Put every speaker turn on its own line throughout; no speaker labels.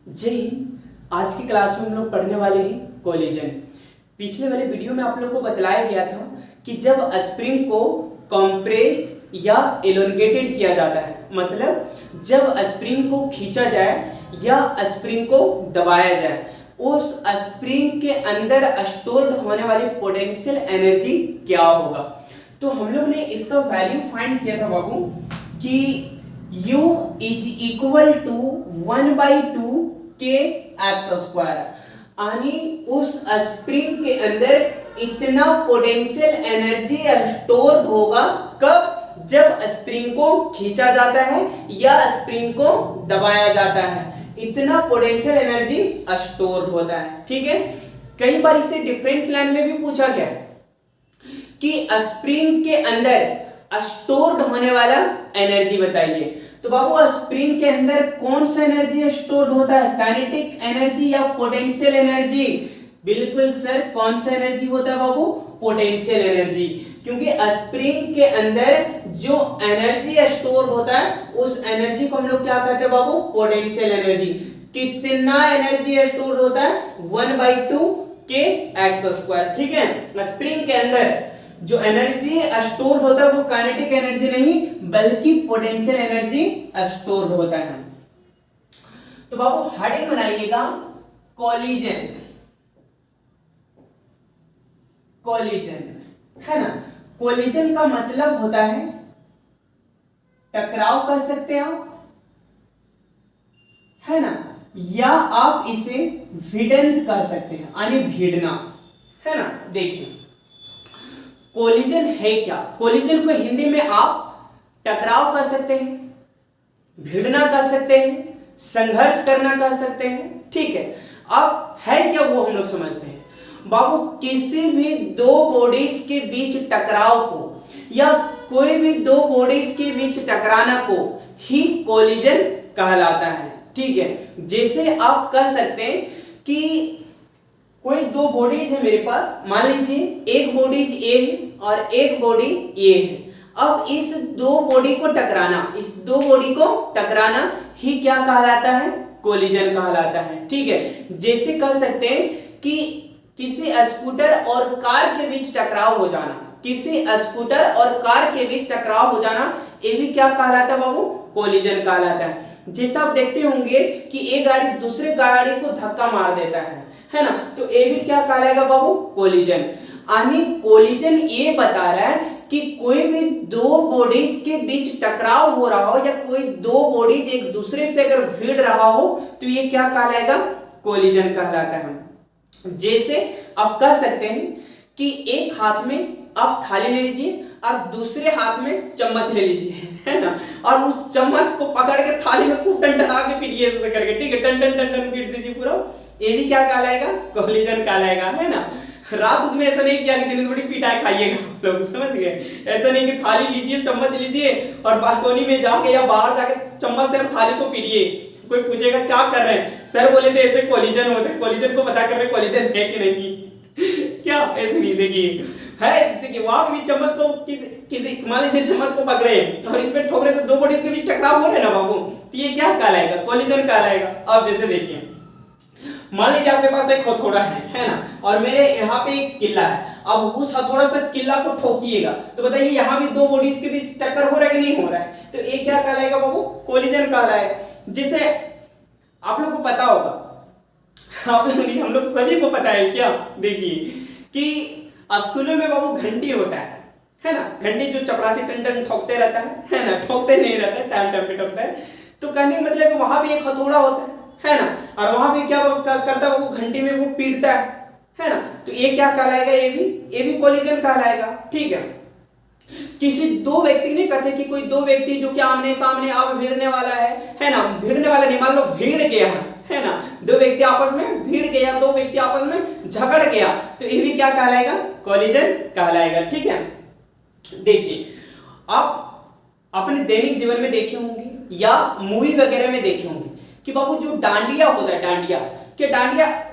जय हिंद। आज की क्लास में हम लोग पढ़ने वाले हैं कोलिजन। पिछले वाले वीडियो में आप लोग को बताया गया था कि जब स्प्रिंग को कॉम्प्रेस्ड या एलोंगेटेड किया जाता है, मतलब जब स्प्रिंग को खींचा जाए या स्प्रिंग को दबाया जाए, उस स्प्रिंग के अंदर स्टोर्ड होने वाली पोटेंशियल एनर्जी क्या होगा। तो हम लोग ने इसका वैल्यू फाइंड किया था बाबू कि U is equal to 1/2 kx², यानी उस स्प्रिंग के अंदर इतना पोटेंशियल एनर्जी स्टोर होगा कब, जब स्प्रिंग को खींचा जाता है या स्प्रिंग को दबाया जाता है, इतना पोटेंशियल एनर्जी स्टोर होता है। ठीक है, कई बार इसे डिफरेंस लाइन में भी पूछा गया कि स्प्रिंग के अंदर स्टोर्ड होने वाला एनर्जी बताइए। तो बाबू स्प्रिंग के अंदर कौन सा एनर्जी स्टोर्ड होता है, काइनेटिक एनर्जी या पोटेंशियल एनर्जी? बिल्कुल सर, कौन सा एनर्जी होता है बाबू? पोटेंशियल एनर्जी, क्योंकि स्प्रिंग के अंदर जो एनर्जी स्टोर होता है उस एनर्जी को हम लोग क्या कहते हैं बाबू? Potential energy. कितना एनर्जी स्टोर होता है? 1/2 kx²। ठीक है, स्प्रिंग के अंदर जो एनर्जी स्टोर होता है वो काइनेटिक एनर्जी नहीं बल्कि पोटेंशियल एनर्जी स्टोर होता है। तो बाबू हेडिंग बनाइएगा कोलिजन। कोलिजन है ना, कोलिजन का मतलब होता है टकराव कर सकते हैं आप, है ना, या आप इसे भिड़ंत कर सकते हैं, यानी भिड़ना, है ना। देखिए कोलिजन है क्या? कोलिजन को हिंदी में आप टकराव कर सकते हैं, भिड़ना कर सकते हैं, संघर्ष करना कर सकते हैं। ठीक है, अब है क्या वो हम लोग समझते हैं। बाबू किसी भी दो बॉडीज के बीच टकराव को या कोई भी दो बॉडीज के बीच टकराना को ही कोलिजन कहलाता है। ठीक है, जैसे आप कह सकते हैं कि कोई दो बॉडीज है मेरे पास, मान लीजिए एक बॉडीज ए है और एक बॉडी ए है। अब इस दो बॉडी को टकराना ही क्या कहलाता है? कोलिजन कहलाता है। ठीक है, जैसे कह सकते हैं कि किसी स्कूटर और कार के बीच टकराव हो जाना, किसी स्कूटर और कार के बीच टकराव हो जाना, ये भी क्या कहलाता है बाबू? कोलिजन कहलाता है। जैसा आप देखते होंगे कि एक गाड़ी दूसरे गाड़ी को धक्का मार देता है ना, तो ये भी क्या कहलाएगा बाबू? कोलिजन। यानी कोलिजन ये बता रहा है कि कोई भी दो बॉडीज के बीच टकराव हो रहा हो या कोई दो बॉडीज एक दूसरे से अगर भिड़ रहा हो तो ये क्या कहलाएगा? कोलिजन कहलाता है। जैसे आप कह सकते हैं कि एक हाथ में आप थाली ले लीजिए और दूसरे हाथ में चम्मच ले लीजिए, है ना, और उस चम्मच को पकड़ के थाली में खूब टंटना के पीटिए ऐसे करके। ठीक है, टन टन टन टन पीट दीजिए पूरा, ये भी क्या कहलाएगा? कोलिजन कहलाएगा, है ना। रात में ऐसा नहीं किया कि जितनी बड़ी पिटाई खाइएगा आप लोग, समझ गए? ऐसा नहीं कि थाली लीजिए, चम्मच लीजिए और बालकनी में जाके या बाहर जाके चम्मच से थाली को पीटिए। कोई पूछेगा क्या कर रहे हैं, सर बोले थे ऐसे कोलिजन होते हैं, कोलिजन को पता कर रहे कोलिजन है कि नहीं क्या? ऐसे नहीं, देखिए है, देखिए वहां भी चम्मच को किसी मान लीजिए चम्मच को पकड़े और इसमें ठोक रहे तो दो बॉडीज के बीच टकराव हो रहे ना बाबू, तो ये क्या कहलाएगा? कोलिजन कहलाएगा। अब जैसे देखिए मान लीजिए आपके पास एक हथौड़ा है ना, और मेरे यहाँ पे एक किला है। अब उस हथौड़ा से किला को ठोकिएगा तो बताइए यहाँ भी दो बॉडीज के बीच टक्कर हो रहा है कि नहीं हो रहा है? तो ये क्या कहलाएगा बाबू? कोलिजन कहलाएगा। जैसे आप लोग को पता होगा, आप लोग नहीं, हम लोग सभी को पता है क्या, देखिए कि स्कूलों में बाबू घंटी होता है ना, घंटी जो चपरासी टन टन ठोकते रहता है ना, ठोकते नहीं रहता है, टाइम टाइम पे ठोकता है। तो कहने का मतलब वहां भी एक हथौड़ा होता है ना, और वहां भी क्या करता है वो घंटी में वो पीटता है ना, तो ये क्या कहलाएगा? ये भी कोलिजन कहलाएगा। ठीक है, किसी दो व्यक्ति ने कहते कि कोई दो व्यक्ति जो कि आमने सामने अब भिड़ने वाला है ना, भिड़ने वाला नहीं, मान लो भिड़ गया है ना, दो व्यक्ति आपस में भिड़ गया, दो व्यक्ति आपस में झगड़ गया, तो ये भी क्या कहलाएगा? कोलिजन कहलाएगा। ठीक है, देखिए आप अपने दैनिक जीवन में देखे होंगे या मूवी वगैरह में देखे होंगे कि बाबू जो डांडिया होता है, डांडिया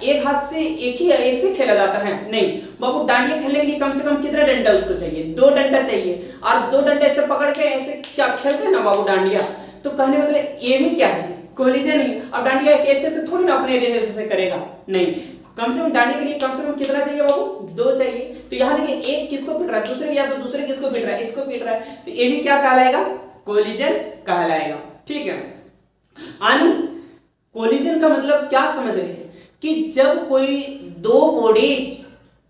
एक हाथ से एक ही ऐसे खेला जाता है? नहीं बाबू, डांडिया खेलने के लिए कम से कम कितना डंडा उसको चाहिए? 2 डंडा चाहिए, और 2 डंडे ऐसे पकड़ के ऐसे क्या खेलते हैं ना बाबू डांडिया। तो कहने मतलब ये भी क्या है? कोलिजन ही। अब डांडिया ऐसे से थोड़ी ना अपने एरिया से करेगा, नहीं, कम से कम डांडिया के लिए कम से कम कितना चाहिए बाबू, 2 चाहिए। तो यहाँ देखिए एक किसको पीट रहा है, दूसरे, या तो दूसरे किसको पीट रहा है, इसको पीट रहा है, तो ये भी क्या कहलाएगा, कोलिजन कहलाएगा। ठीक है, यानी कोलिजन का मतलब क्या समझ रहे हैं कि जब कोई 2 बॉडीज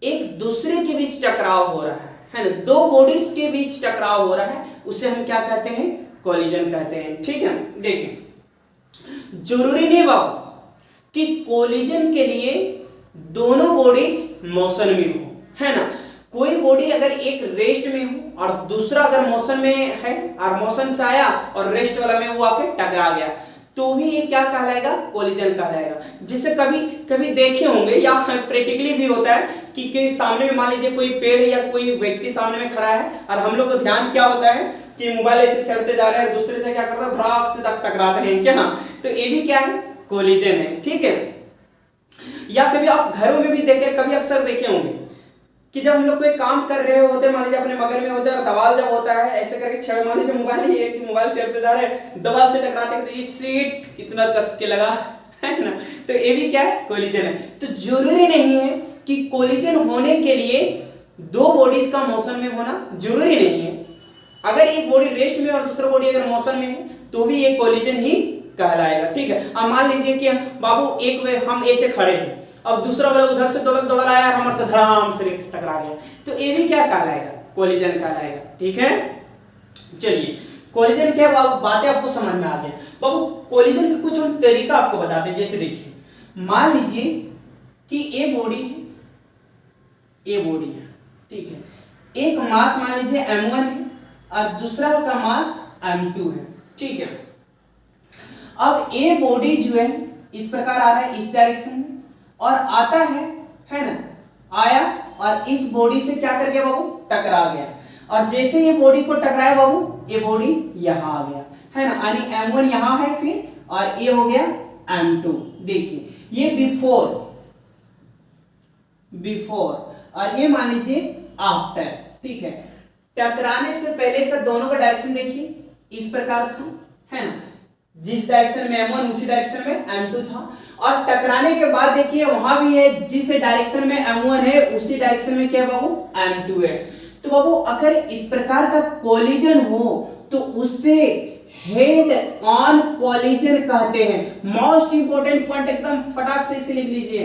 एक दूसरे के बीच टकराव हो रहा है ना, 2 बॉडीज के बीच टकराव हो रहा है, उसे हम क्या कहते हैं, कोलिजन कहते हैं। ठीक है, देखिए जरूरी नहीं बाबू कि कोलिजन के लिए दोनों बॉडीज मोशन में हो, है ना। कोई बॉडी अगर एक रेस्ट में हो और दूसरा अगर मोशन में है, और मोशन से आया और रेस्ट वाला में वो आके टकरा गया, तो भी ये क्या कहलाएगा, कोलिजन कहलाएगा। जिसे कभी कभी देखे होंगे या प्रैक्टिकली भी होता है कि कोई सामने में, मान लीजिए कोई पेड़ है या कोई व्यक्ति सामने में खड़ा है, और हम लोग को ध्यान क्या होता है कि मोबाइल ऐसे चलते जा रहे हैं, दूसरे से क्या करता है, धड़ाक से टकराते हैं क्या, तो ये भी क्या है, कोलिजन है। ठीक है, या कभी आप घरों में भी देखे, कभी अक्सर देखे होंगे कि जब हम लोग कोई काम कर रहे होते हैं, मान लीजिए अपने बगल में होते हैं, और दवाल जब होता है ऐसे करके छड़, मान लीजिए मोबाइल ही है कि मोबाइल चलते जा रहे हैं, दवाल से टकराते हैं, तो ये सीट कितना कस के लगा, है ना, तो ये भी क्या है, कोलिजन है। तो जरूरी नहीं है कि कोलिजन होने के लिए 2 बॉडीज का मोशन में होना जरूरी नहीं है। अगर एक बॉडी रेस्ट में और दूसरा बॉडी अगर मोशन में है, तो भी ये कोलिजन ही कहलाएगा। ठीक है, अब मान लीजिए कि बाबू एक वे हम ऐसे खड़े हैं, अब दूसरा वाला उधर से दौड़ आया और हमारे से धड़ाम से टकरा गया, तो ये भी क्या कहलाएगा, कोलिजन कहलाएगा। ठीक है, चलिए कोलिजन क्या बाबू, बातें आपको समझ में आ गया। बाबू कोलिजन के कुछ हम तरीका आपको बताते हैं। जैसे देखिए, मान लीजिए कि ये बॉडी है, ये बॉडी है, ठीक है, एक मास मान लीजिए m1 है और दूसरा का मास m2 है। ठीक है, अब ये बॉडी जो है इस प्रकार आ रहा है इस डायरेक्शन में, और आता है ना, आया और इस बॉडी से क्या कर गया बाबू, टकरा गया, और जैसे ये बॉडी को टकराया बाबू, ये बॉडी यहां आ गया, है ना, यानी m1 यहां है फिर, और ये हो गया m2। देखिए ये बिफोर और ये मान लीजिए आफ्टर। ठीक है, टकराने से पहले का दोनों का डायरेक्शन देखिए इस प्रकार था, है ना, जिस डायरेक्शन में m1 उसी डायरेक्शन में m2 था, और टकराने के बाद देखिए वहां भी है, जिस डायरेक्शन में m1 है उसी डायरेक्शन में क्या बाबू, m2 है। तो बाबू अगर इस प्रकार का कोलिजन हो तो उससे हेड ऑन कोलिजन कहते हैं। मोस्ट इंपोर्टेंट पॉइंट एकदम फटाक से इसे लिख लीजिए,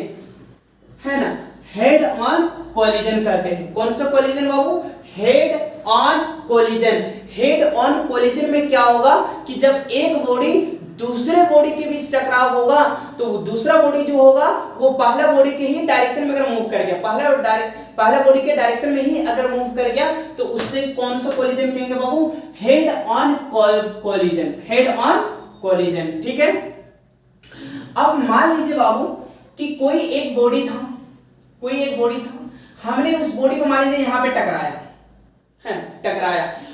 है ना, हेड ऑन कोलिजन कहते हैं। कौन सा collision Babu, head on collision. Head on collision में क्या होगा कि जब एक बॉडी दूसरे बॉडी के बीच टकराव होगा, तो दूसरा बॉडी जो होगा वो पहला बॉडी के ही डायरेक्शन में अगर मूव कर गया, पहला बॉडी के डायरेक्शन में ही अगर मूव कर गया, तो उससे कौन सा कोलिजन कहेंगे बाबू, head on collision, head on collision. ठीक है, अब मान लीजिए बाबू कि कोई एक बॉडी था, हमने उस बॉडी को मान लीजिए यहां पे टकराया,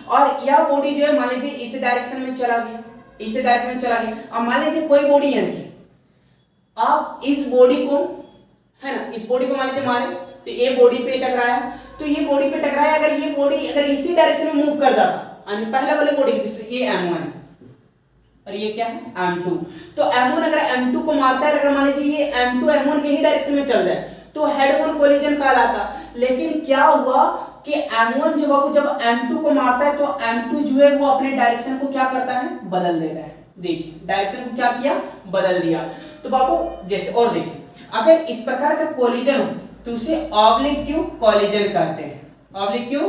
और यह बॉडी जो है मान लीजिए इस डायरेक्शन में चला गया, अब मान लीजिए कोई बॉडी है, देखिए आप इस बॉडी को, है ना, इस बॉडी को मान लीजिए मारे, तो ये बॉडी पे टकराया, अगर ये बॉडी अगर इसी डायरेक्शन में मूव कर जाता, यानी पहला वाली बॉडी जिससे ये m1 है और ये क्या है m2, तो m1 अगर m2 को मारता है, अगर मान लीजिए ये m2 m1 के ही डायरेक्शन में चल जाए, तो हेड ऑन कोलिजन कहलाता। लेकिन क्या हुआ कि m1 जो बाबू जब m2 को मारता है, तो m2 जो है वो अपने डायरेक्शन को क्या करता है, बदल देता है। देखिए डायरेक्शन को क्या किया, बदल दिया। तो बाबू जैसे, और देखिए अगर इस प्रकार का कोलिजन हो तो उसे ऑब्लिक क्यू कोलिजन कहते हैं, ऑब्लिक क्यू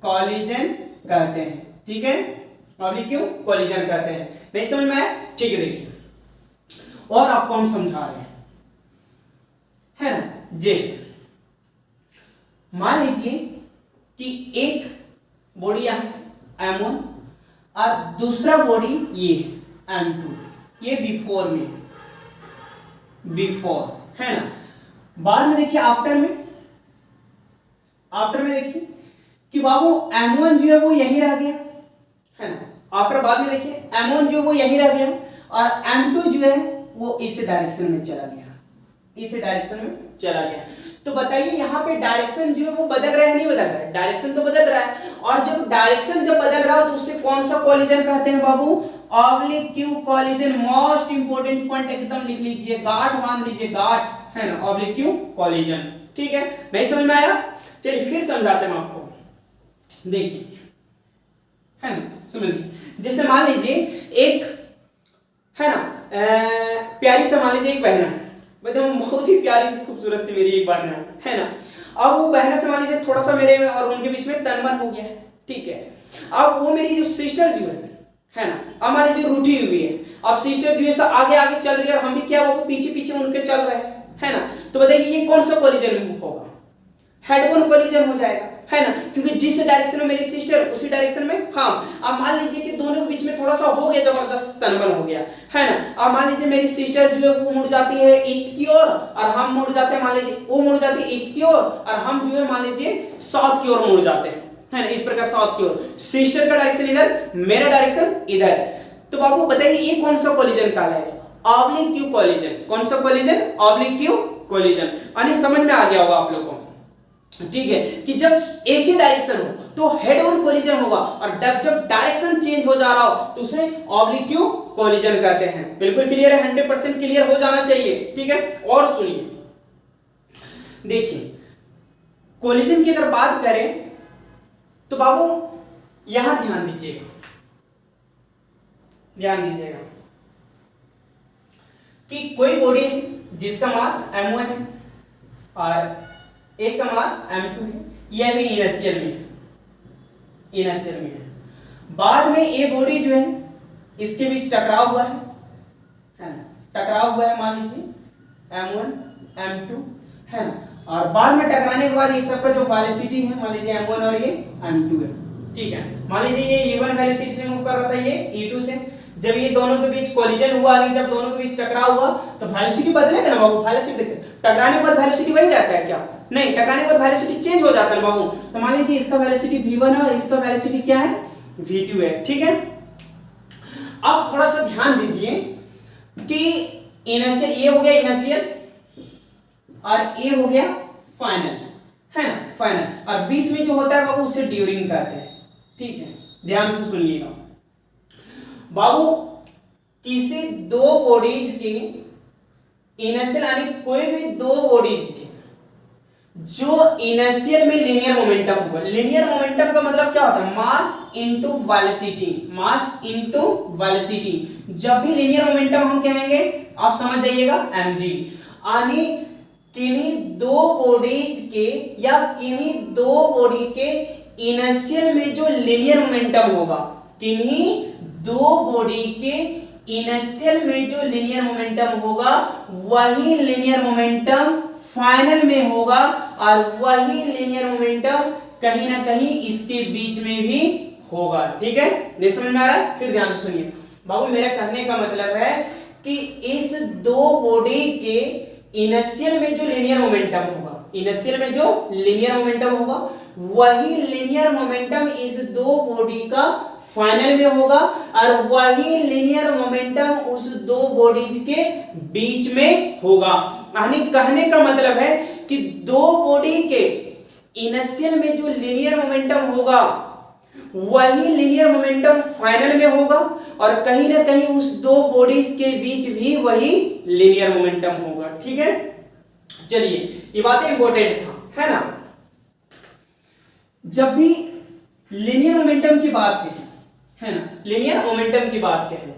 कोलिजन कहते हैं। ठीक है, ऑब्लिक क्यू कोलिजन कहते हैं। नहीं समझ में आया? ठीक है, देखिए और आपको हम समझा रहे हैं, है ना। जैसे मान लीजिए कि एक बॉडी यहां है m1 और दूसरा बॉडी ये m2, ये बिफोर है ना। बाद में देखिए आफ्टर में देखिए कि बाबू m1 जो है वो यहीं रह गया, है ना। आफ्टर बाद में देखिए m1 जो वो यहीं रह गया और m2 जो है वो इस डायरेक्शन में चला गया, तो बताइए यहाँ पे डायरेक्शन जो है वो बदल रहा है, नहीं बदल रहा है? डायरेक्शन तो बदल रहा है, और जब डायरेक्शन बदल रहा है तो उससे कौन सा कोलिजन कहते हैं बाबू, ऑब्लिक क्यू कॉलिजन, मोस्ट इंपोर्टेंट पॉइंट एकदम लिख लीजिए, गांठ बांध लीजिए, गांठ, है ना, ऑब्लिक क्यू कॉलिजन। ठीक है, नहीं समझ में आया? चलिए फिर समझाते हैं आपको, देखिए, है ना, समझिए। जैसे मान लीजिए एक, है ना, प्यारी से मान लीजिए एक बहना है, बहुत ही प्यारी से खूबसूरत से मेरी एक बहना है ना। अब वो बहना से मान लीजिए थोड़ा सा मेरे और उनके बीच में तनमन हो गया है, ठीक है। अब वो मेरी जो सिस्टर जो है ना, अब मान लीजिए रूठी हुई है, अब सिस्टर जो है सब आगे आगे चल रही है और हम भी क्या वो पीछे पीछे उनके चल रहे हैं, है ना। तो बताइए ये कौन सा कोलिजन होगा? हेड ऑन कोलिजन हो जाएगा, है ना, क्योंकि जिस डायरेक्शन में मेरी सिस्टर उसी डायरेक्शन में हम। अब मान लीजिए कि दोनों के बीच में थोड़ा सा हो गया, जबरदस्त तनमन हो गया, है ना। अब मान लीजिए मेरी सिस्टर जो है वो मुड़ जाती है ईस्ट की ओर और हम मुड़ जाते हैं, मान लीजिए वो मुड़ जाती है ईस्ट की ओर और हम जो है मान लीजिए साउथ की ओर मुड़ जाते हैं, है ना, इस प्रकार साउथ की ओर। सिस्टर का डायरेक्शन इधर, मेरा डायरेक्शन इधर। तो बाबू बताइए ये कौन सा कोलिजन कहलाएगा? Oblique Q collision. कौन सा कोलिजन? Oblique Q collision. यानी समझ में आ गया होगा आप लोग को, ठीक है, कि जब एक ही डायरेक्शन हो तो हेड ऑन कोलिजन होगा और जब डायरेक्शन चेंज हो जा रहा हो तो उसे ऑब्लिक क्यू कोलिजन कहते हैं। बिल्कुल क्लियर है? 100% क्लियर हो जाना चाहिए, ठीक है। और सुनिए, देखिए कोलिजन की अगर बात करें तो बाबू यहां ध्यान दीजिएगा, ध्यान दीजिएगा कि कोई बॉडी है जिसका मास m1 है और एक का मास m2 है, यह भी इनर्शियल में है, इनर्शियल में है। बाद में ये बॉडी जो है इसके बीच टकराव हुआ है ना, टकराव हुआ है, मान लीजिए m1 m2, है ना, और बाद में टकराने के बाद ये सबका जो वेलोसिटी है मान लीजिए m1 और ये m2 है, ठीक है। मान लीजिए ये e1 वेलोसिटी से मूव कर रहा था, ये e2 से। जब ये दोनों के बीच कोलिजन हुआ, जब दोनों के बीच टकराव हुआ तो वेलोसिटी बदलेगा ना बाबू। वेलोसिटी देखिए, टकराने के बाद वेलोसिटी वही रहता है क्या? नहीं, टकराने के बाद वेलोसिटी चेंज हो जाता है बाबू। तो मान लीजिए इसका वेलोसिटी v1 है और इसका वेलोसिटी क्या है? v2 है, ठीक है। अब थोड़ा सा ध्यान दीजिए कि इनर्शियल, ये हो गया इनर्शियल और ये हो गया फाइनल, है ना, फाइनल। और बीच में जो होता है बाबू उसे ड्यूरिंग कहते हैं, ठीक है। ध्यान से सुनिएगा बाबू, किसी दो बॉडीज की इनर्शियल, यानी कोई भी दो बॉडीज के जो इनर्शियल में लीनियर मोमेंटम होगा। लीनियर मोमेंटम का मतलब क्या होता है? Mass into velocity, mass into velocity. जब भी लीनियर मोमेंटम हम कहेंगे आप समझ जाइएगा mg। यानी किन्हीं दो बॉडीज के या किन्हीं दो बॉडी के इनर्शियल में जो लीनियर मोमेंटम होगा, किन्हीं दो बॉडी के इनर्शियल में जो लीनियर मोमेंटम होगा वही लीनियर मोमेंटम फाइनल में होगा और वही लीनियर मोमेंटम कहीं ना कहीं इसके बीच में भी होगा, ठीक है। नहीं समझ में आ रहा है? फिर ध्यान से सुनिए बाबू, मेरा कहने का मतलब है कि इस दो बॉडी के इनर्शियल में जो लीनियर मोमेंटम होगा, इनर्शियल में जो लीनियर मोमेंटम होगा वही लीनियर मोमेंटम इस दो बॉडी का फाइनल में होगा और वही लीनियर मोमेंटम उस दो बॉडीज के बीच में होगा। यानी कहने का मतलब है कि दो बॉडी के इनर्शियल में जो लीनियर मोमेंटम होगा वही लीनियर मोमेंटम फाइनल में होगा और कहीं ना कहीं उस दो बॉडीज के बीच भी वही लीनियर मोमेंटम होगा, ठीक है। चलिए ये बात इंपॉर्टेंट था, है ना। जब भी लीनियर मोमेंटम की बात करें, है ना, लीनियर मोमेंटम की बात करें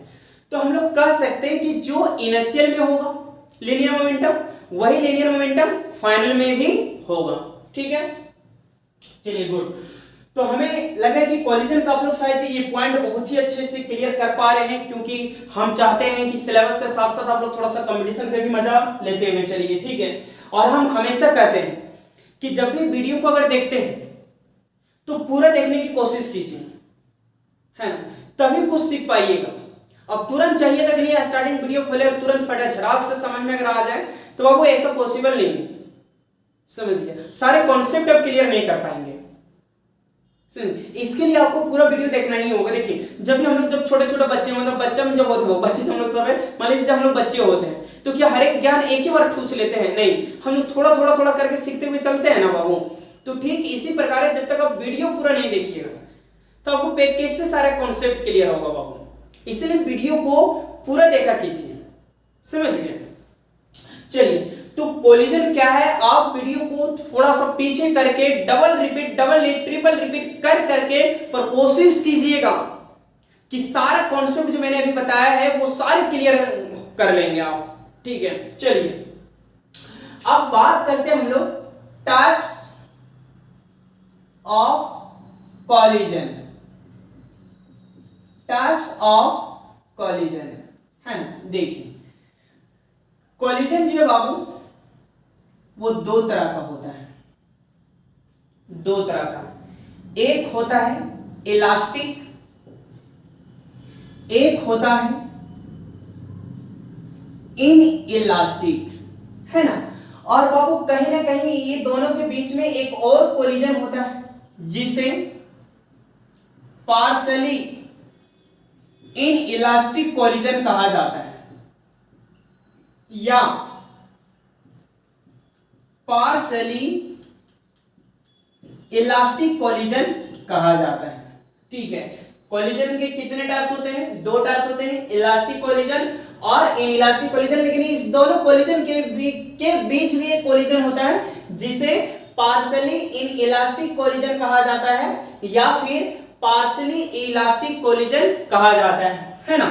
तो हम लोग कह सकते हैं कि जो इनर्शियल में होगा लीनियर मोमेंटम वही लीनियर मोमेंटम फाइनल में भी होगा, ठीक है। चलिए गुड। तो हमें लगा कि कोलिजन का आप लोग शायद ये पॉइंट बहुत ही अच्छे से क्लियर कर पा रहे हैं, क्योंकि हम चाहते हैं कि सिलेबस के साथ साथ आप लोग थोड़ा सा कंपटीशन का भी मजा लेते हुए चलिए, ठीक है। और हम हमेशा कहते हैं कि जब भी वीडियो को अगर देखते हैं तो पूरा देखने की कोशिश कीजिए, है ना, तभी कुछ सीख पाइएगा। अब तुरंत चाहिएगा कि नहीं स्टार्टिंग वीडियो खोले और तुरंत फटा झड़ाक से समझ में अगर आ जाए तो बाबू ऐसा पॉसिबल नहीं है, समझिए। सारे कॉन्सेप्ट आप क्लियर नहीं कर पाएंगे, इसके लिए आपको पूरा वीडियो देखना ही होगा। देखिए जब भी हम लोग जब छोटे छोटे बच्चे, मतलब बच्चा में जब होते हो बच्चे हम लोग सब है, मान लीजिए जब हम लोग बच्चे होते हैं तो क्या हर एक ज्ञान एक ही बार ठूस लेते हैं? नहीं, हम लोग थोड़ा थोड़ा थोड़ा करके सीखते हुए चलते हैं ना बाबू। तो ठीक इसी प्रकार जब तक आप वीडियो पूरा नहीं देखिएगा तो आपको कैसे सारे कॉन्सेप्ट क्लियर होगा बाबू, इसलिए वीडियो को पूरा देखा कीजिए, समझ गए। चलिए, तो कोलिजन क्या है, आप वीडियो को थोड़ा सा पीछे करके डबल रिपीट, ट्रिपल रिपीट कर करके पर कोशिश कीजिएगा कि सारा कॉन्सेप्ट जो मैंने अभी बताया है वो सारे क्लियर कर लेंगे आप, ठीक है। चलिए, अब बात करते हैं हम लोग types of collision, types of collision, है ना। देखिए, कोलिजन जो है बाबू वो दो तरह का होता है, दो तरह का। एक होता है इलास्टिक, एक होता है इन इलास्टिक, है ना। और बाबू कहीं ना कहीं ये दोनों के बीच में एक और कोलिजन होता है जिसे पार्शली इन इलास्टिक कोलिजन कहा जाता है, या पार्शली इलास्टिक कोलिजन कहा जाता है, ठीक है। कोलिजन के कितने टाइप्स होते हैं, दो टाइप्स होते हैं, इलास्टिक कोलिजन और इन इलास्टिक कोलिजन। लेकिन इस दोनों कोलिजन के बीच भी एक कोलिजन होता है जिसे पार्शली इन इलास्टिक कोलिजन कहा जाता है या फिर पार्शली इलास्टिक कोलिजन कहा जाता है ना।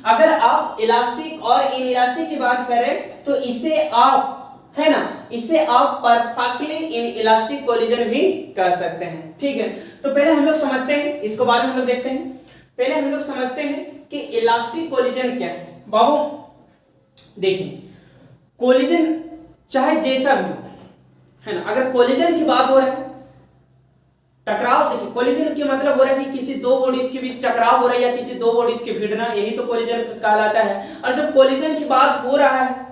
अगर आप इलास्टिक और इन इलास्टिक की बात करें तो इसे आप, है ना, इसे आप परफेक्टली इन इलास्टिक कोलिजन भी कर सकते हैं, ठीक है। तो पहले हम लोग समझते हैं, इसको बाद में हम लोग देखते हैं। पहले हम लोग समझते हैं कि इलास्टिक कोलिजन क्या है। बाबू देखिए, कोलिजन चाहे जैसा भी हो, है ना, अगर कोलिजन की बात हो रहा है, टकराव, देखिए कोलिजन के मतलब हो रहा है कि किसी दो बॉडीज के बीच टकराव हो रहा है या किसी दो बॉडीज के भिड़ना, यही तो कोलिजन कहलाता है। और जब कोलिजन की बात हो रहा है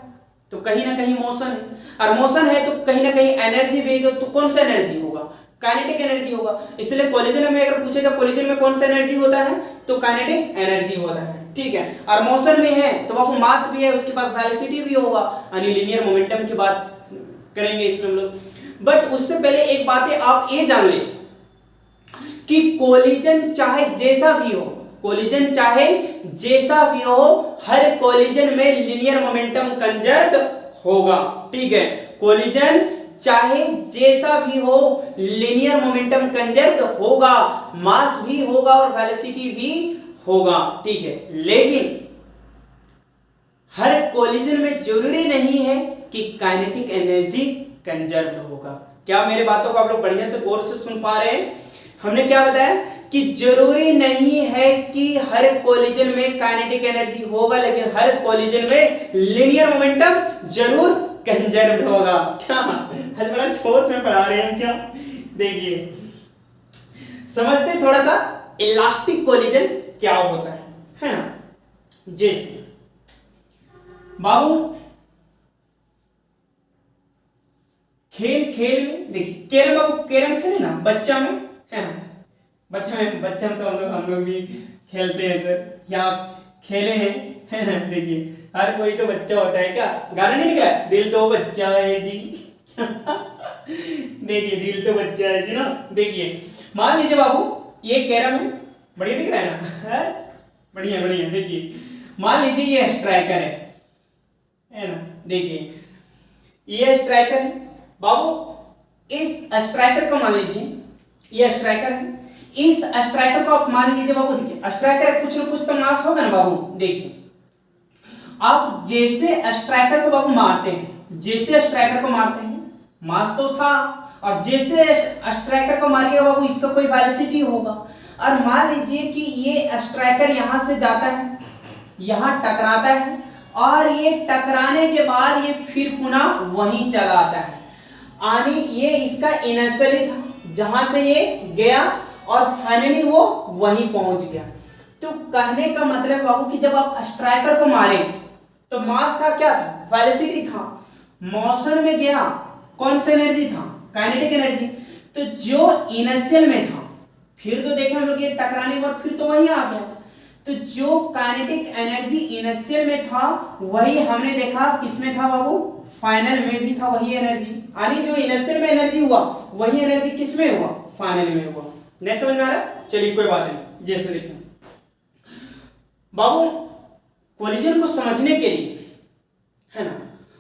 तो कहीं ना कहीं मोशन है, और मोशन है तो कहीं ना कहीं एनर्जी भी है, तो कौन सा एनर्जी होगा, काइनेटिक एनर्जी होगा। इसलिए कोलिजन में अगर पूछेगा कोलिजन में कौन सा एनर्जी होता है तो काइनेटिक एनर्जी होता है, ठीक है। और मोशन में है तो वह मास भी है, उसके पास वेलोसिटी भी होगा, यानी लीनियर मोमेंटम की बात करेंगे इसमें हम लोग। बट उससे पहले एक बात है, आप ये जान लें कि कोलिजन चाहे जैसा भी हो, कोलिजन चाहे जैसा भी हो, हर कोलिजन में लीनियर मोमेंटम कंजर्व होगा, ठीक है। कोलिजन चाहे जैसा भी हो, लीनियर मोमेंटम कंजर्व होगा, मास भी होगा और वेलोसिटी भी होगा, ठीक है। लेकिन हर कोलिजन में जरूरी नहीं है कि काइनेटिक एनर्जी कंजर्व होगा। क्या मेरे बातों को आप लोग बढ़िया से गौर से सुन पा रहे हैं? हमने क्या बताया कि जरूरी नहीं है कि हर कोलिजन में काइनेटिक एनर्जी होगा, लेकिन हर कोलिजन में लीनियर मोमेंटम जरूर कंजर्व होगा। क्या हर बड़ा छोर में पढ़ा रहे हैं क्या? देखिए, समझते थोड़ा सा इलास्टिक कोलिजन क्या होता है ना। जैसे बाबू खेल में देखिए, कैरम, बाबू कैरम खेले ना बच्चा में, है ना, बच्चा में तो हम लोग भी खेलते हैं सर, या खेले हैं, है ना। देखिए, हर कोई तो बच्चा होता है, क्या गाना नहीं निकला, दिल तो बच्चा है जी। देखिए, दिल तो बच्चा है जी ना। देखिए, मान लीजिए बाबू ये कैरम है, बढ़िया दिख रहा है ना, बढ़िया बढ़िया। देखिए, मान लीजिए ये स्ट्राइकर है ना। देखिए, ये स्ट्राइकर है बाबू, इस स्ट्राइकर को मान लीजिए, ये स्ट्राइकर है, इस स्ट्राइकर को आप मान लीजिए बाबू। देखिए, स्ट्राइकर कुछ न कुछ तो मास होगा ना बाबू। देखिए, आप जैसे स्ट्राइकर को बाबू मारते हैं, जैसे स्ट्राइकर को मारते हैं, मास तो था, और जैसे स्ट्राइकर को मारिएगा बाबू, इसका कोई वेलोसिटी होगा। और मान लीजिए कि ये स्ट्राइकर यहां से जाता है, यहां टकराता है, और ये टकराने के बाद ये फिर पुनः वहीं चला आता है, यानी ये इसका इनिशियली था जहां से ये गया और फाइनली वो वहीं पहुंच गया। तो कहने का मतलब बाबू कि जब आप स्ट्राइकर को मारे तो मास था, क्या था, वेलोसिटी था, मोशन में गया, कौन सी एनर्जी था, काइनेटिक एनर्जी। तो जो इनिशियल में था, फिर तो देखें हम लोग ये टकराने के बाद फिर तो वहीं आ गया। तो जो काइनेटिक एनर्जी इनिशियल में था वही हमने देखा किसमें था बाबू, फाइनल में भी था वही एनर्जी, यानी जो इनिशियल में एनर्जी हुआ वही एनर्जी किसमें हुआ, फाइनल में हुआ। नहीं समझ में आ रहा? चलिए कोई बात नहीं, जैसे देखें बाबू कोलिजन को समझने के लिए, है ना,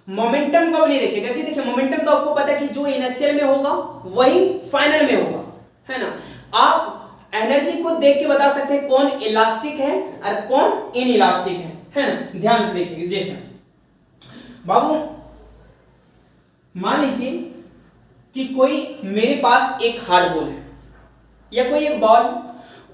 मोमेंटम को नहीं देखेगा कि देखिए मोमेंटम तो आपको पता है कि जो इनिशियल में होगा वही फाइनल में होगा, है ना। आप एनर्जी को देख के बता सकते हैं कौन इलास्टिक है और कौन इन इलास्टिक है ना। ध्यान से देखिए, जैसे बाबू मान लीजिए कि कोई मेरे पास एक हार्ड बॉल है या कोई एक बॉल,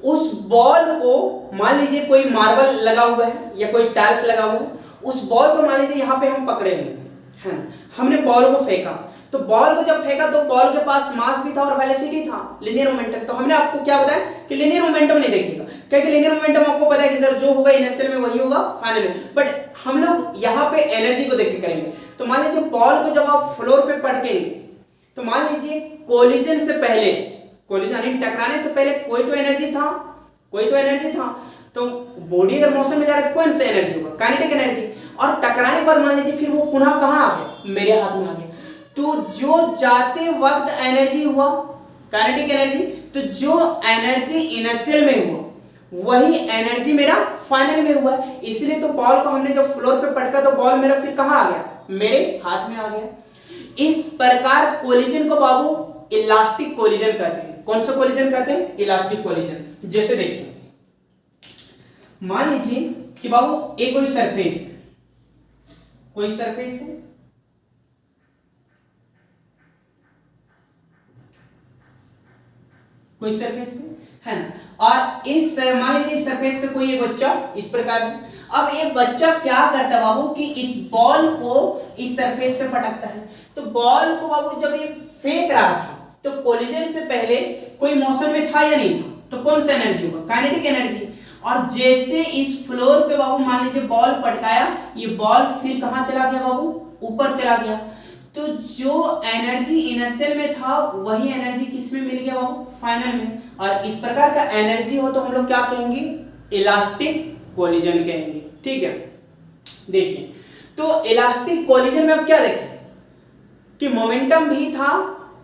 उस बॉल को मान लीजिए कोई मार्बल लगा हुआ है या कोई टाइल्स लगा हुआ है, उस बॉल को मान लीजिए यहां पे हम पकड़े हुए हैं ना, हमने बॉल को फेंका, तो बॉल को जब फेंका तो बॉल के पास मास भी था और वेलोसिटी था, लीनियर मोमेंटम। तो हमने आपको क्या बताया कि लीनियर मोमेंटम नहीं देखेगा, क्योंकि लीनियर मोमेंटम आपको पता है कि सर जो होगा इनिशियल में वही होगा फाइनल में, बट हम लोग यहाँ पे एनर्जी को देख के करेंगे। तो मान लीजिए बॉल को जब आप फ्लोर पे पटकेंगे तो मान लीजिए कोलिजन से पहले, कोलिजन यानी टकराने से पहले कोई तो एनर्जी था, तो बॉडी अगर मोशन में जा रहा है तो कौन सा एनर्जी होगा, काइनेटिक एनर्जी। और टकराने के बाद मान लीजिए फिर वो पुनः कहां आ गया, मेरे हाथ में आ गया, तो जो जाते वक्त एनर्जी हुआ काइनेटिक एनर्जी, तो जो एनर्जी इनिशियल में हुआ वही एनर्जी मेरा फाइनल में हुआ। इसलिए तो बॉल को हमने जब फ्लोर पे पटका तो बॉल मेरा फिर कहां आ गया, मेरे हाथ में आ गया। इस प्रकार कोलिजन को बाबू इलास्टिक कोलिजन कहते हैं। कौन सा कोलिजन कहते हैं, इलास्टिक कोलिजन। जैसे देखिए मान लीजिए कि बाबू एक कोई सरफेस है, कोई सरफेस है, कोई सरफेस है ना, और इस मान लीजिए सरफेस पे कोई एक बच्चा इस प्रकार है। अब एक बच्चा क्या करता है बाबू कि इस बॉल को इस सरफेस पे पटकता है, तो बॉल को बाबू जब ये फेंक रहा था तो कोलिजन से पहले कोई मोशन में था या नहीं था, तो कौन सा एनर्जी होगा, काइनेटिक एनर्जी। और जैसे इस फ्लोर पे बाबू मान लीजिए बॉल पटकाया, ये बॉल फिर कहां चला गया बाबू, ऊपर चला गया, तो जो एनर्जी इनिशियल में था वही एनर्जी किस में मिल गया बाबू, फाइनल में। और इस प्रकार का एनर्जी हो तो हम लोग क्या कहेंगे, इलास्टिक कोलिजन कहेंगे। ठीक है, देखिए तो इलास्टिक कोलिजन में अब क्या देखें कि मोमेंटम भी था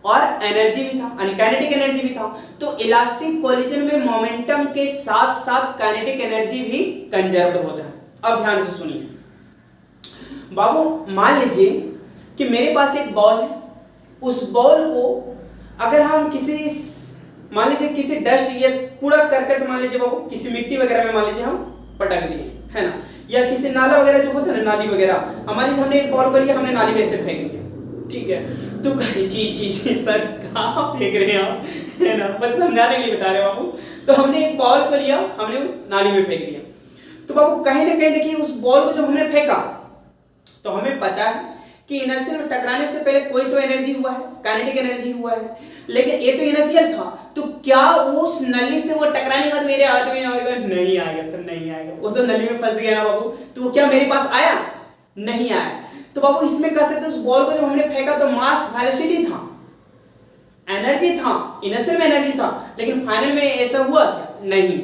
और एनर्जी भी था, यानी काइनेटिक एनर्जी भी था। तो इलास्टिक कोलिजन में मोमेंटम के साथ साथ काइनेटिक एनर्जी भी कंजर्व्ड होता है। अब ध्यान से सुनिए बाबू, मान लीजिए कि मेरे पास एक बॉल है, उस बॉल को अगर हम किसी मान लीजिए किसी डस्ट या कूड़ा करकट मान लीजिए बाबू किसी मिट्टी वगैरह में मान लीजिए हम पटक दिए, है ना, या किसी नाला वगैरह जो होता है ना, नाली वगैरह, मान लीजिए हमने एक बॉल को लिया, हमने नाली में से फेंक दिया। ठीक है, तो जी सर कहाँ फेंक रहे हैं आप, है ना, बस समझाने के लिए बता रहे हो बाबू। तो हमने एक बॉल को लिया, हमने उस नाली में फेंक दिया। तो बाबू कहीं ना कहीं देखिए उस बॉल को जब हमने फेंका तो हमें पता है कि इनिशियल में टकराने से पहले कोई तो एनर्जी हुआ है, काइनेटिक एनर्जी हुआ है, लेकिन ये तो इनिशियल था, तो क्या उस नली से वो टकराने के बाद मेरे हाथ में आएगा, नहीं आएगा सर, नहीं आएगा, वो तो नली में फंस गया ना बाबू, तो वो क्या मेरे पास आया, नहीं आया। तो बाबू इसमें कह सकते उस बॉल को जब हमने फेंका तो मास वेलोसिटी था, एनर्जी था, इनिशियल में एनर्जी था, लेकिन फाइनल में ऐसा हुआ क्या, नहीं।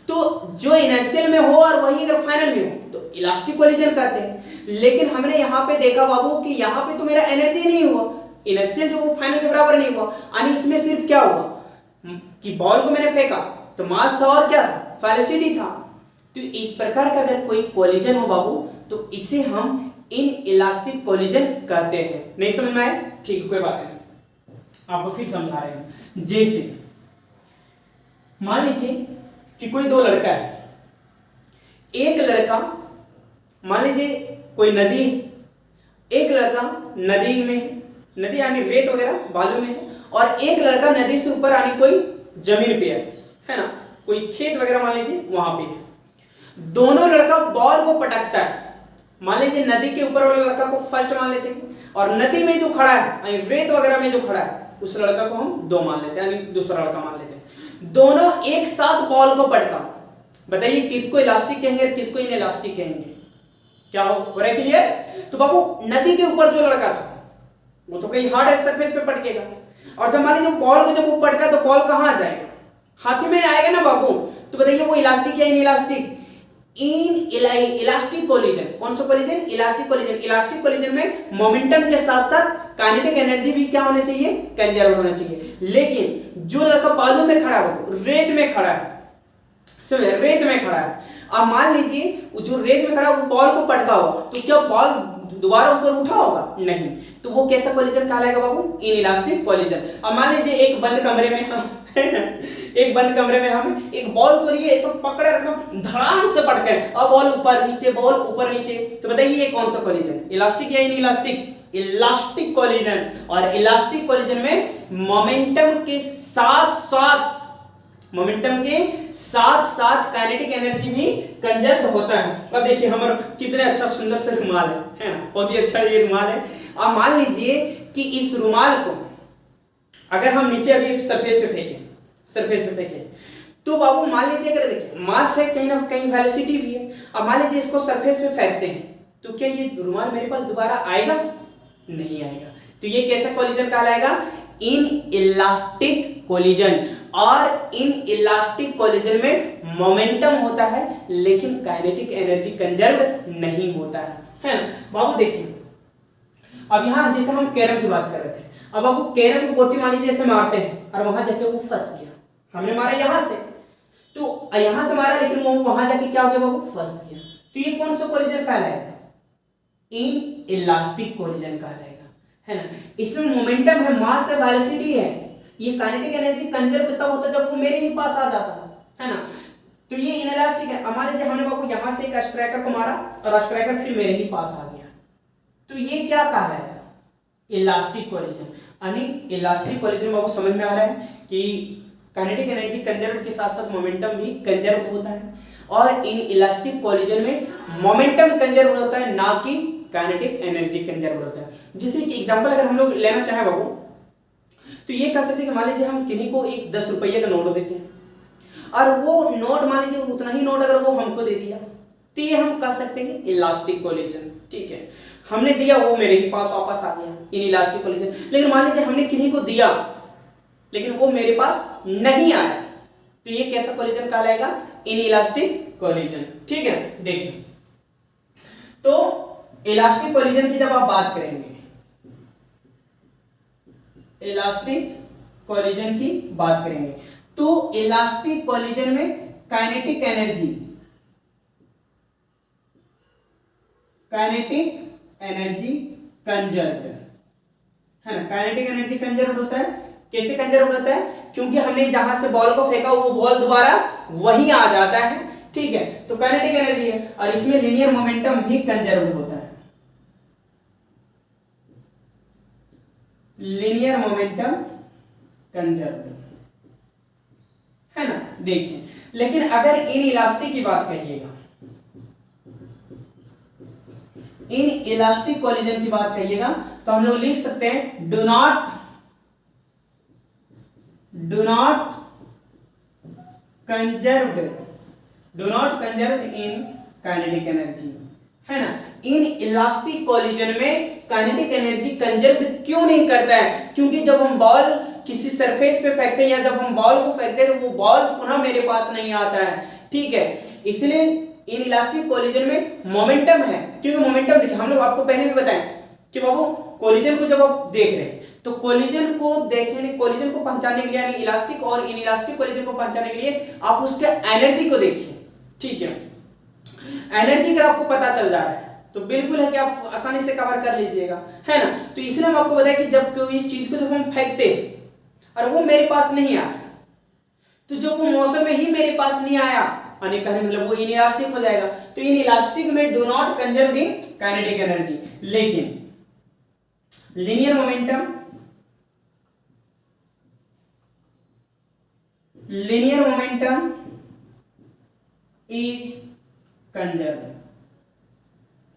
तो जो इनिशियल में हो और वही अगर फाइनल में हो तो इलास्टिक कोलिजन कहते हैं। लेकिन हमने यहाँ पे देखा बाबू कि यहाँ पे तो मेरा एनर्जी नहीं हुआ, इनिशियल जो वो फाइनल के बराबर नहीं हुआ, यानी इसमें सिर्फ क्या हुआ कि बॉल को मैंने फेंका तो मास था और क्या था, वेलोसिटी था। तो इस प्रकार का अगर कोई कोलिजन हो बाबू तो इसे हम इन इलास्टिक कोलिजन कहते हैं। नहीं समझ में आया, ठीक है, कोई बात नहीं, आपको फिर समझा रहे हैं। जैसे मान लीजिए कि कोई दो लड़का है, एक लड़का मान लीजिए कोई नदी, एक लड़का नदी में, नदी यानी रेत वगैरह बालू में है, और एक लड़का नदी से ऊपर यानी कोई जमीन पे है ना, कोई खेत वगैरह मान लीजिए वहां पे है। दोनों लड़का बॉल को पटकता है, मान लीजिए नदी के ऊपर वाले लड़का को फर्स्ट मान लेते हैं, और नदी में जो खड़ा है रेत वगैरह में जो खड़ा है उस लड़का को हम दो मान लेते हैं, यानी दूसरा लड़का मान लेते हैं। दोनों एक साथ बॉल को पटका, बताइए किसको इलास्टिक कहेंगे और किसको इनइलास्टिक कहेंगे, क्या हो रहा है क्लियर? तो बाबू नदी के ऊपर जो लड़का था वो तो कहीं हार्ड सरफेस पे पटकेगा, और जब मान लीजिए बॉल को जब वो पटका तो बॉल कहां आ जाएगा, हाथी में आएगा ना बाबू। तो बताइए वो इलास्टिक या इनइलास्टिक, इलास्टिक कोलिजन। कौन सा collision, elastic collision. Elastic collision में मोमेंटम के साथ साथ काइनेटिक एनर्जी भी क्या होना चाहिए, कंजर्व होना चाहिए। लेकिन जो लड़का बालू में खड़ा है, रेत में खड़ा है, रेत में खड़ा है, अब मान लीजिए जो रेत में खड़ा वो बॉल को पटका होगा, तो क्या बॉल दोबारा ऊपर उठा होगा? नहीं। तो वो कैसा कोलिजन कहलाएगा बाबू? Inelastic collision. अब मान लीजिए एक बंद कमरे में हम एक बंद कमरे में हम एक बॉल को लिए सब पकड़े एकदम धड़ाम से पटके, अब बॉल ऊपर नीचे, बॉल ऊपर नीचे, तो बताइए ये कौन सा कोलिजन? इलास्टिक या इनइलास्टिक? Elastic collision. और इलास्टिक कोलिजन में मोमेंटम के साथ साथ काइनेटिक एनर्जी भी कंजर्व होता है। अब देखिए हमारा कितने अच्छा सुंदर सा रुमाल है ना, बहुत ही अच्छा ये रुमाल है। अब मान लीजिए कि इस रुमाल को अगर हम नीचे अभी सरफेस पे फेंकें तो बाबू मान लीजिए, अगर देखिए मास है, कहीं ना कहीं वेलोसिटी भी है। अब मान लीजिए इसको सरफेस पे फेंकते हैं तो क्या ये रुमाल मेरे पास दोबारा आएगा? नहीं आएगा। तो ये कैसा कोलिजन कहलाएगा? Inelastic collision. और इनइलास्टिक कोलिजन में मोमेंटम होता है लेकिन काइनेटिक एनर्जी कंजर्व नहीं होता है ना बाबू। देखिए अब यहाँ जैसे हम कैरम की बात कर रहे थे, अब बाबू कैरम को गोटी मान लीजिए ऐसे मारते हैं और वहां जाके वो फंस गया, हमने मारा यहां से, तो यहां से मारा लेकिन वो वहां जाके क्या हो गया बाबू? फंस गया। तो ये कौन सा कोलिजन कहलाएगा? इनइलास्टिक कोलिजन कहलाएगा, है ना। इसमें मोमेंटम है, मास है, वेलोसिटी है। ये काइनेटिक एनर्जी कंजर्व तब होता है जब वो मेरे ही पास आ जाता है ना। तो ये इनइलास्टिक है। मान लीजिए हमने बाबू यहां से एक स्ट्राइकर को मारा और स्ट्राइकर फिर मेरे ही पास आ गया, तो ये क्या कहलाएगा? Elastic collision. यानी इलास्टिक कोलिजन बाबू समझ में आ रहा है कि काइनेटिक एनर्जी कंजर्व के साथ साथ मोमेंटम भी कंजर्व होता है, और इन इलास्टिक कोलिजन में मोमेंटम कंजर्व होता है, ना कि काइनेटिक एनर्जी कंजर्व होता है। जैसे एक एग्जांपल अगर हम लोग लेना चाहें बाबू, तो ये कह सकते हैं कि मान लीजिए हम किन्हीं को एक 10 रुपये का नोट देते हैं और वो नोट मान लीजिए उतना ही नोट अगर वो हमको दे दिया, तो ये हम कह सकते हैं इलास्टिक कोलिजन। ठीक है, हमने दिया वो मेरे ही पास वापस आ गया, इनइलास्टिक कोलिजन। लेकिन मान लीजिए हमने किन्हीं को दिया लेकिन वो मेरे पास नहीं आया, तो ये कैसा कोलिजन कहलाएगा? Inelastic collision. ठीक है, देखिए तो इलास्टिक कोलिजन की जब आप बात करेंगे, इलास्टिक कोलिजन की बात करेंगे, तो इलास्टिक कोलिजन में काइनेटिक एनर्जी कंजर्व्ड है ना। काइनेटिक एनर्जी कंजर्व्ड होता है। कैसे कंजर्व्ड होता है? क्योंकि हमने जहां से बॉल को फेंका वो बॉल दोबारा वहीं आ जाता है। ठीक है, तो काइनेटिक एनर्जी है, और इसमें लीनियर मोमेंटम भी कंजर्व्ड होता है। लीनियर मोमेंटम कंजर्व्ड है ना। देखिए, लेकिन अगर इनइलास्टिक की बात कहिएगा, इनइलास्टिक कोलिजन की बात कहिएगा, तो हम लोग लिख सकते हैं do not conserved in kinetic energy, है ना। इन इलास्टिक कोलिजन में काइनेटिक एनर्जी कंजर्व क्यों नहीं करता है? क्योंकि जब हम बॉल किसी सरफेस पे फेंकते हैं या जब हम बॉल को फेंकते हैं तो वो बॉल पुनः मेरे पास नहीं आता है। ठीक है, इसलिए इन इलास्टिक कोलिजन में मोमेंटम है। क्योंकि मोमेंटम देखिए, हम लोग आपको पहले भी बताएं कि बाबू कोलिजन को जब आप देख रहे हैं तो कोलिजन को देखने, कोलिजन को पहचानने के लिए, यानी इलास्टिक और इनइलास्टिक कोलिजन को पहचानने के लिए आप उसके एनर्जी को देखिए। ठीक है, एनर्जी अगर आपको पता चल जा रहा है तो बिल्कुल है कि आप आसानी से कवर कर लीजिएगा, है ना। तो इसलिए हम आपको बताया कि जब कोई चीज को जब हम फेंकते और वो मेरे पास नहीं आया, तो जब वो मौसम में ही मेरे पास नहीं आया, यानी कहने मतलब वो इनइलास्टिक हो जाएगा। तो इनइलास्टिक में do not conserve in kinetic energy, लेकिन linear momentum is conserve.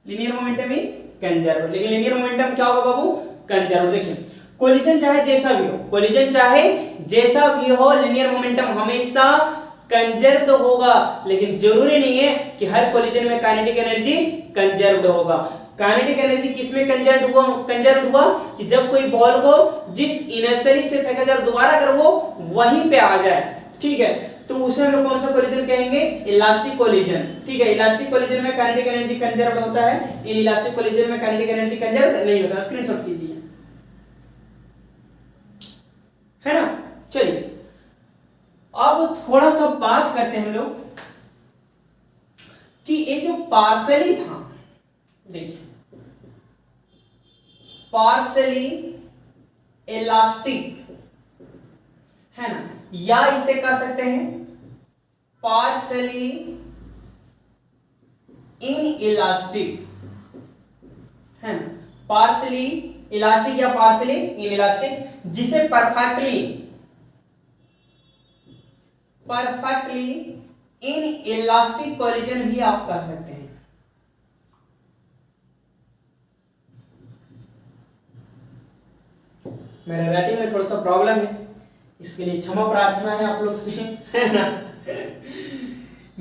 Linear momentum is conserve, लेकिन लीनियर मोमेंटम क्या होगा बाबू? कंजर्व। देखिए, कोलिजन चाहे जैसा भी हो, लीनियर मोमेंटम हमेशा कंजर्व्ड होगा। लेकिन जरूरी नहीं है कि हर कोलिजन में काइनेटिक एनर्जी कंजर्व्ड होगा। काइनेटिक एनर्जी किसमें कंजर्व्ड हुआ? कि जब कोई बॉल को जिस इनर्शियली से फेंका जाए दोबारा अगर वो वहीं पे आ जाए, ठीक है, तो उसे हम लोग कौन सा कोलिजन कहेंगे? Elastic collision. ठीक है, इलास्टिक कोलिजन में काइनेटिक एनर्जी कंजर्व होता है, इन इलास्टिक कोलिजन में काइनेटिक एनर्जी कंजर्व नहीं होता। स्क्रीनशॉट कीजिए, है ना। चलिए अब थोड़ा सा बात करते हैं हम लोग कि ये जो पार्सली था, देखिए पार्सली इलास्टिक है ना, या इसे कह सकते हैं पार्सली इन इलास्टिक है ना, पार्सली इलास्टिक या पार्सली इन इलास्टिक, जिसे परफेक्टली इन इलास्टिक कोलिजन भी आप कह सकते हैं। मेरे राइटिंग में थोड़ा सा प्रॉब्लम है, इसके लिए क्षमा प्रार्थना है आप लोग से, है ना।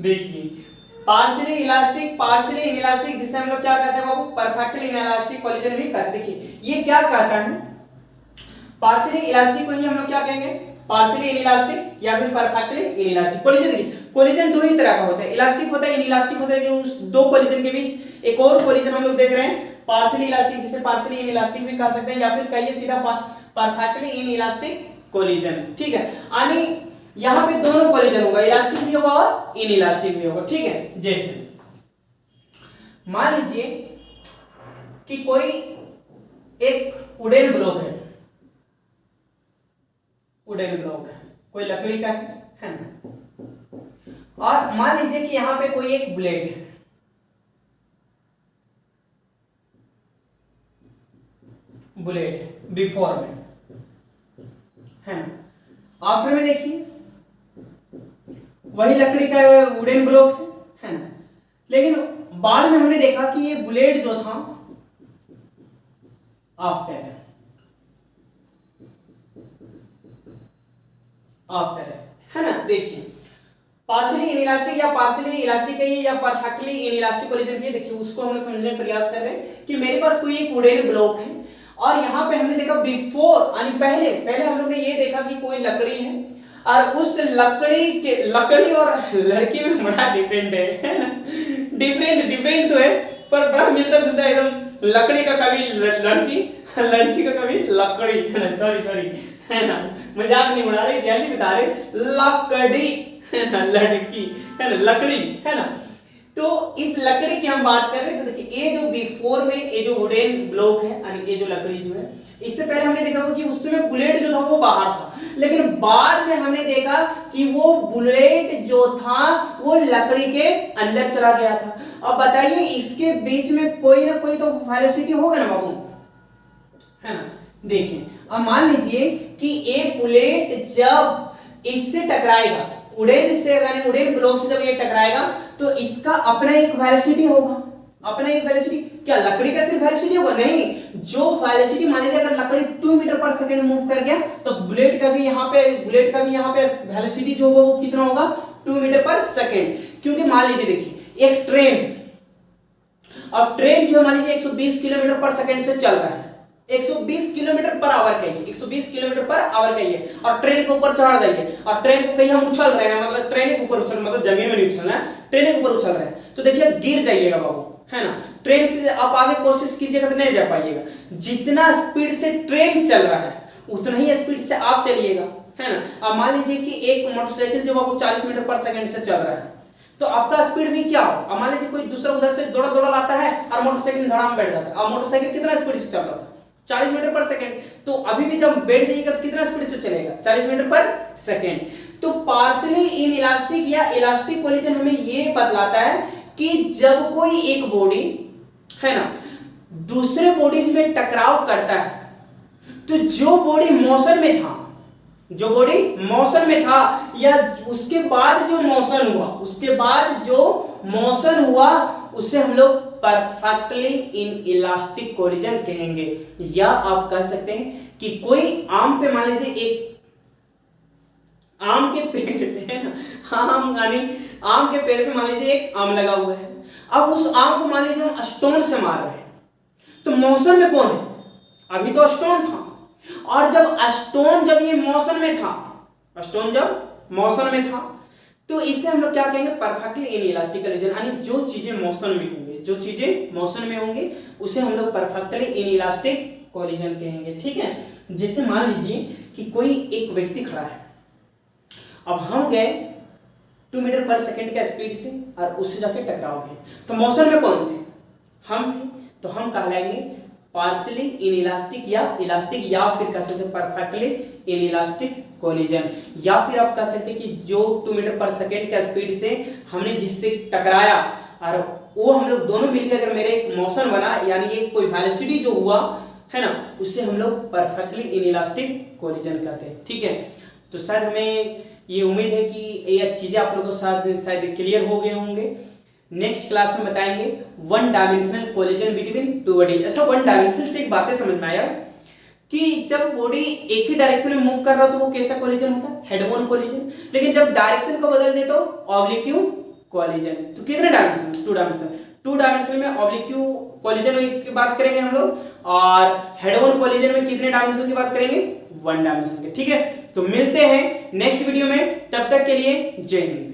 देखिए पार्शियली इलास्टिक, पार्शियली इनइलास्टिक, जिसे हम लोग क्या कहते हैं बाबू, परफेक्टली इनइलास्टिक कोलिजन भी कहते हैं। देखिए ये क्या कहता है, पार्शियली इलास्टिक को ही हम लोग क्या कहेंगे, पार्शियली इनइलास्टिक या फिर परफेक्टली इनइलास्टिक कोलिजन। देखिए कोलिजन दो ही तरह का होता है, इलास्टिक होता है, इनइलास्टिक होता है, लेकिन उस दो कोलिजन के बीच एक और कोलिजन हम लोग देख रहे हैं, पार्शियली इलास्टिक, जिसे पार्शियली इनइलास्टिक भी कह सकते हैं, या फिर कहिए सीधा परफेक्टली इनइलास्टिक कोलिजन। ठीक है, यानी यहां पे दोनों कोलिजन होगा, इलास्टिक भी होगा और इनइलास्टिक भी होगा। ठीक है, जैसे मान लीजिए कि कोई एक वुडन ब्लॉक है, वुडन ब्लॉक है, कोई लकड़ी का है ना, और मान लीजिए कि यहां पे कोई एक ब्लेड है, बुलेट है बिफोर में, है ना, आफ्टर में देखिए वही लकड़ी का वुडन ब्लॉक है ना, लेकिन बाद में हमने देखा कि ये बुलेट जो था आफ्टर है ना। देखिए पार्शियली इनइलास्टिक या पार्शियली इलास्टिक है या परफेक्टली इनइलास्टिक कोलिजन है। देखिए उसको हम लोग समझने का प्रयास कर रहे हैं कि मेरे पास कोई एक वुडन ब्लॉक है और यहाँ पे हमने देखा बिफोर, यानी पहले हम लोग ने ये देखा कि कोई लकड़ी है और उस लकड़ी और लड़की में बड़ा डिफरेंट है ना, डिफरेंट तो है पर बड़ा मिलता जुलता है एकदम। लकड़ी का कभी लड़की, लड़की का कभी लकड़ी, है ना, सॉरी है ना, मजाक नहीं उड़ा रहे, रियलिटी बता रहे, लकड़ी है ना, लड़की है ना, लकड़ी है ना। तो इस लकड़ी की हम बात कर रहे हैं, तो देखिए ये जो बिफोर में ये जो वुडन ब्लॉक है, यानी ये जो लकड़ी जो है, इससे पहले हमने देखा कि उस समय बुलेट जो था वो बाहर था, लेकिन बाद में हमने देखा कि वो बुलेट जो था वो लकड़ी के अंदर चला गया था। अब बताइए इसके बीच में कोई ना कोई तो वेलोसिटी होगा ना बाबू, है ना। देखिए अब मान लीजिए कि एक बुलेट जब इससे टकराएगा, वुडन से, यानी वुडन ब्लॉक से जब ये टकराएगा तो इसका अपना एक वेलोसिटी होगा, अपना एक वेलोसिटी। क्या लकड़ी का सिर्फ वेलोसिटी होगा? नहीं, जो वेलोसिटी मान लीजिए अगर लकड़ी 2 मीटर पर सेकंड मूव कर गया तो बुलेट का भी यहाँ पे वेलोसिटी जो होगा वो कितना होगा, 2 मीटर पर सेकंड। क्योंकि मान लीजिए देखिए एक ट्रेन है और ट्रेन जो मान लीजिए 120 किलोमीटर पर सेकंड से चल रहा है, 120 किलोमीटर पर आवर कहिए, 120 किलोमीटर पर आवर कहिए, और ट्रेन के ऊपर चढ़ जाइए और ट्रेन को कहीं हम उछल रहे हैं, मतलब ट्रेन के ऊपर उछल, मतलब जमीन में नहीं उछलना है, ट्रेन के ऊपर उछल रहे हैं, तो देखिए गिर जाइएगा बाबू, है ना। ट्रेन से आप आगे कोशिश कीजिएगा तो नहीं जा पाइएगा। जितना स्पीड से ट्रेन चल रहा है उतना ही स्पीड से आप चलिएगा, है ना। अब मान लीजिए कि एक मोटरसाइकिल जो आपको 40 मीटर पर सेकंड से चल रहा है तो आपका स्पीड भी क्या हो। अब मान लीजिए कोई दूसरा उधर से दौड़ा आता है और मोटरसाइकिल धड़ाम बैठ जाता है। अब मोटरसाइकिल कितना स्पीड से चल रहा था, 40 मीटर पर सेकंड, तो अभी भी जब बैठ जाइएगा तो कितना स्पीड से चलेगा, 40 मीटर पर सेकंड। तो पार्शियली इनइलास्टिक या इलास्टिक कोलिजन हमें ये बतलाता है कि जब कोई एक बॉडी, है ना, दूसरे बॉडीज में टकराव करता है तो जो बॉडी मोशन में था, जो बॉडी मोशन में था या उसके बाद जो मोशन हुआ, उसके बाद जो मोशन हुआ उसे हम लोग परफेक्टली इन इलास्टिक कोलिजन कहेंगे। या आप कह सकते हैं कि कोई आम पे, मान लीजिए एक आम के पेड़ पे, है ना, आम यानी आम के पेड़ पे मान लीजिए एक आम लगा हुआ है। अब उस आम को मान लीजिए हम स्टोन से मार रहे हैं, तो मोशन में कौन है, अभी तो स्टोन था, और जब ये मोशन में था, स्टोन जब मोशन में था, तो इससे हम लोग क्या कहेंगे, परफेक्टली इनइलास्टिक कोलिजन। यानी जो चीजें मोशन में होंगे, जो चीजें मोशन में होंगे उसे हम लोग परफेक्टली इनइलास्टिक कोलिजन कहेंगे। ठीक है, जैसे मान लीजिए कि कोई एक व्यक्ति खड़ा है, अब हम गए 2 मीटर पर सेकंड के स्पीड से और उससे जाके टकराव गए। तो मोशन में कौन थे? हम थे। तो हम कहलाएंगे पार्शियली इनइलास्टिक या इलास्टिक, या फिर कह सकते हैं परफेक्टली इनइलास्टिक कोलिजन। या फिर आप कह सकते हैं कि जो 2 मीटर पर सेकंड के स्पीड से हमने जिससे टकराया और वो हम लोग दोनों मिलकर अगर मेरे एक मोशन बना, यानी एक कोई वेलोसिटी जो हुआ है ना, उससे हम लोग परफेक्टली इनइलास्टिक कोलिजन कहते हैं। ठीक है, तो शायद हमें ये उम्मीद है कि ये चीजें आप लोगों को शायद क्लियर हो गए होंगे। नेक्स्ट क्लास में बताएंगे one dimensional collision between two bodies. अच्छा, वन डायमेंशनल से एक बातें समझ में आया कि जब बॉडी एक ही डायरेक्शन में मूव कर रहा हो तो वो कैसा कोलिजन होता है? Head on collision. लेकिन जब डायरेक्शन को बदल दे तो ऑब्लिक्यू कोलिजन। तो कितने डायमेंशन? 2 डायमेंशन। 2 डायमेंशन में ऑब्लिक्यू कोलिजन की बात करेंगे हम लोग, और हेड ऑन कोलिजन में कितने डायमेंशन की बात करेंगे? 1 डायमेंशन के। ठीक है, तो मिलते हैं नेक्स्ट वीडियो में, तब तक के लिए जय हिंद।